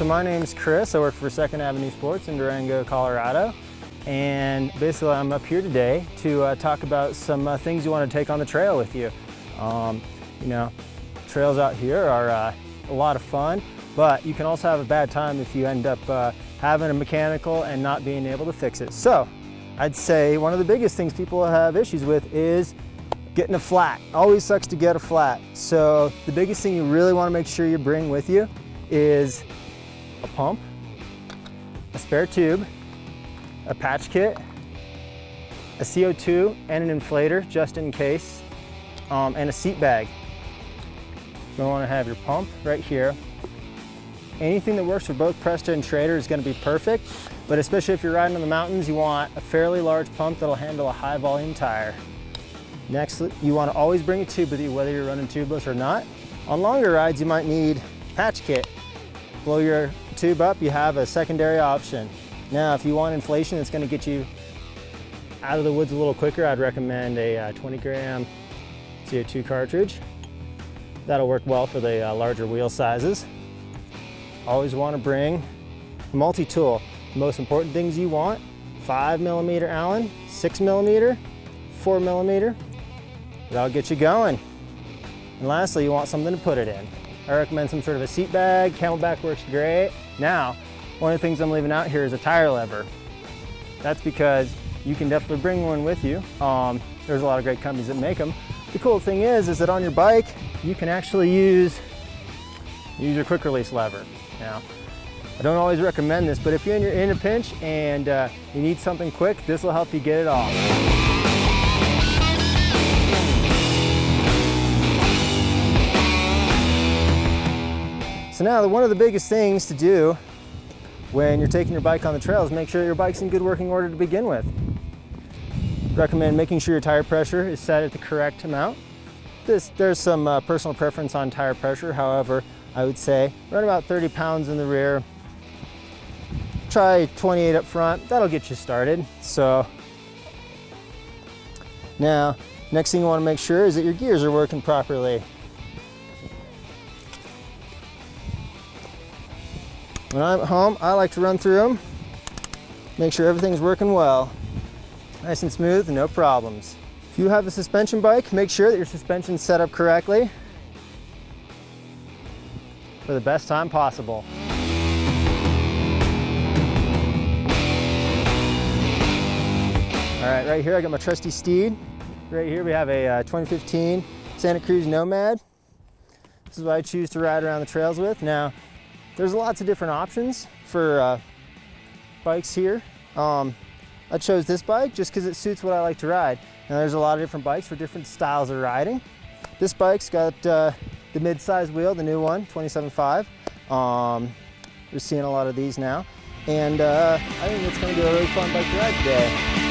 So my name's Chris. I work for Second Ave Sports in Durango, Colorado. And basically I'm up here today to talk about some things you want to take on the trail with you. You know, trails out here are a lot of fun, but you can also have a bad time if you end up having a mechanical and not being able to fix it. So I'd say one of the biggest things people have issues with is getting a flat. Always sucks to get a flat. So the biggest thing you really want to make sure you bring with you is a pump, a spare tube, a patch kit, a CO2 and an inflator just in case, and a seat bag. You'll want to have your pump right here. Anything that works for both Presta and Schrader is going to be perfect, but especially if you're riding on the mountains, you want a fairly large pump that'll handle a high volume tire. Next, you want to always bring a tube with you, whether you're running tubeless or not. On longer rides, you might need patch kit. Blow your tube up, you have a secondary option. Now, if you want inflation that's going to get you out of the woods a little quicker, I'd recommend a 20 gram CO2 cartridge. That'll work well for the larger wheel sizes. Always want to bring a multi-tool. The most important things you want: 5mm Allen, 6mm, 4mm. That'll get you going. And lastly, you want something to put it in. I recommend some sort of a seat bag. Camelback works great. Now, one of the things I'm leaving out here is a tire lever. That's because you can definitely bring one with you. There's a lot of great companies that make them. The cool thing is that on your bike, you can actually use your quick release lever. Now, I don't always recommend this, but if you're in a pinch and you need something quick, this will help you get it off. So now, one of the biggest things to do when you're taking your bike on the trail is make sure your bike's in good working order to begin with. Recommend making sure your tire pressure is set at the correct amount. There's some personal preference on tire pressure. However, I would say run about 30 pounds in the rear. Try 28 up front. That'll get you started. So now, next thing you want to make sure is that your gears are working properly. When I'm at home, I like to run through them, make sure everything's working well. Nice and smooth, no problems. If you have a suspension bike, make sure that your suspension's set up correctly for the best time possible. All right, right here I got my trusty steed. Right here we have a 2015 Santa Cruz Nomad. This is what I choose to ride around the trails with. Now, there's lots of different options for bikes here. I chose this bike just because it suits what I like to ride. Now there's a lot of different bikes for different styles of riding. This bike's got the mid-size wheel, the new one, 27.5. We're seeing a lot of these now. And I think it's going to be a really fun bike to ride today.